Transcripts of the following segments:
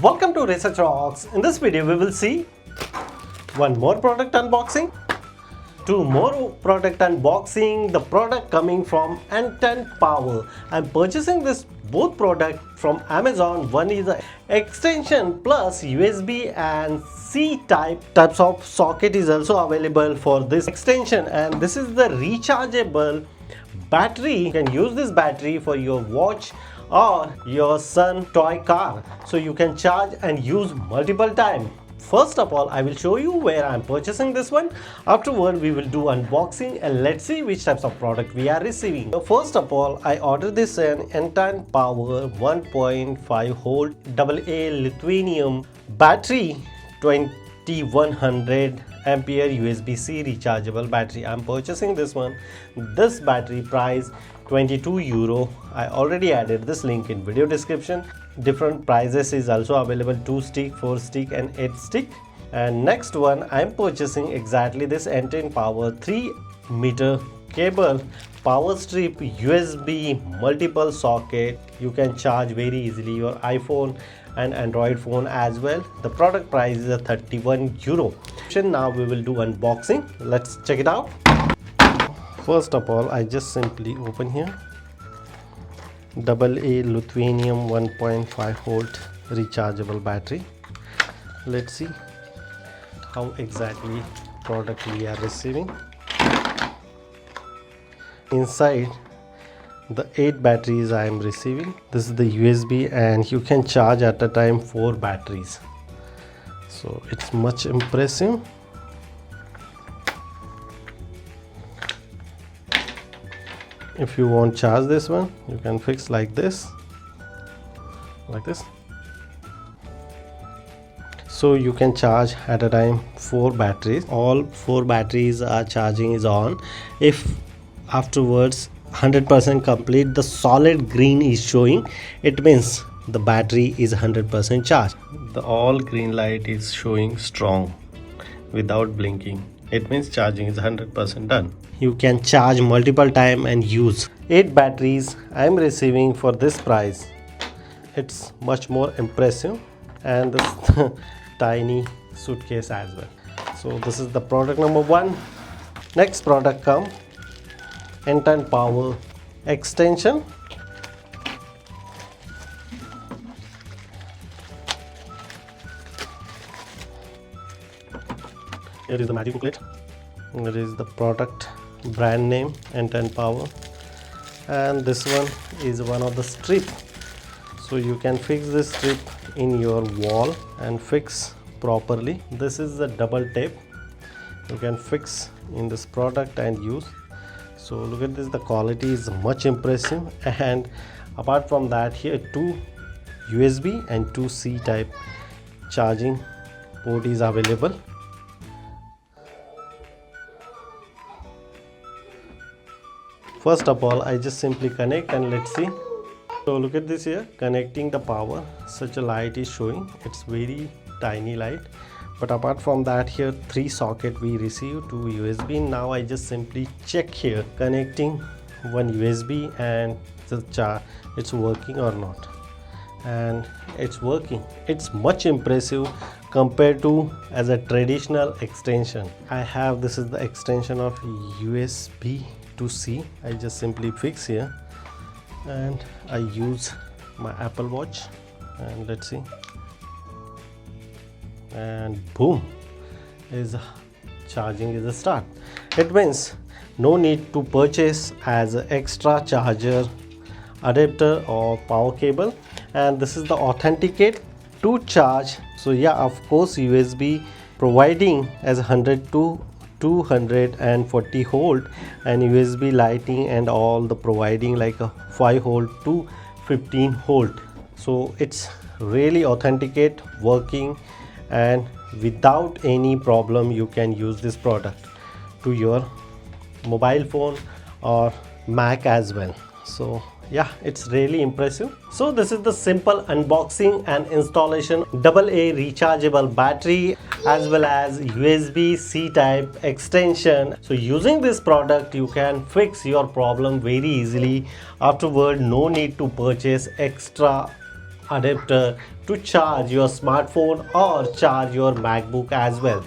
Welcome to Research Rocks. In this video we will see one more product unboxing, two more product unboxing, the product coming from NTONPOWER. I'm purchasing this both product from Amazon. One is the extension plus USB and C types of socket is also available for this extension, and this is the rechargeable battery. You can use this battery for your watch or your son toy car, so you can charge and use multiple times. First of all, I will show you where I am purchasing this one. Afterward, we will do unboxing and let's see which types of product we are receiving. So first of all, I ordered this an NTONPOWER 1.5 volt AA lithium battery, 2100 ampere USB-C rechargeable battery. I'm purchasing this one. This battery price €22. I already added this link in video description. Different prices is also available: 2 stick, 4 stick and 8 stick. And next one, I'm purchasing exactly this NTONPOWER 3-meter cable power strip USB multiple socket. You can charge very easily your iPhone and Android phone as well. The product price is €31. Now we will do unboxing. Let's check it out. First of all, I just simply open here AA lithium 1.5 volt rechargeable battery. Let's see how exactly product we are receiving. Inside the 8 batteries I am receiving. This is the USB, and you can charge at a time 4 batteries, so it's much impressive. If you want to charge this one, you can fix like this, so you can charge at a time 4 batteries. All 4 batteries are charging is on. If afterwards 100% complete, the solid green is showing, it means the battery is 100% charged. The all green light is showing strong without blinking, it means charging is 100% done. You can charge multiple time and use 8 batteries I am receiving for this price. It's much more impressive, and this tiny suitcase as well. So this is the product number 1. Next product come NTONPOWER extension. Here is the magic booklet. There is the product brand name NTONPOWER, and this one is one of the strip, so you can fix this strip in your wall and fix properly. This is the double tape you can fix in this product and use. So look at this, the quality is much impressive. And apart from that, here 2 USB and 2 C type charging port is available. First of all, I just simply connect and let's see. So look at this here, connecting the power. Such a light is showing. It's very tiny light. But apart from that, here 3 socket we receive, 2 USB. Now I just simply check here, connecting 1 USB and it's working or not. And it's working. It's much impressive compared to as a traditional extension. I have, this is the extension of USB to C. I just simply fix here and I use my Apple Watch, and let's see, and boom, is charging is a start. It means no need to purchase as an extra charger, adapter or power cable. And this is the authenticate to charge. So yeah, of course USB providing as 100 to 240 volt, and USB lighting and all the providing like a 5 volt to 15 volt. So it's really authenticate, working, and without any problem you can use this product to your mobile phone or Mac as well. So yeah, it's really impressive. So this is the simple unboxing and installation AA rechargeable battery as well as USB C type extension. So using this product you can fix your problem very easily. Afterward, no need to purchase extra adapter to charge your smartphone or charge your MacBook as well.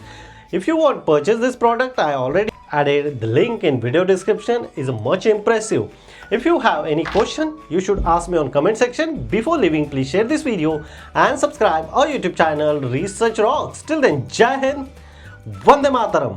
If you want to purchase this product, I already added the link in video description. Is much impressive. If you have any question, you should ask me on comment section. Before leaving, please share this video and subscribe our YouTube channel Research Rocks. Till then, Jai Hind, Vande Mataram.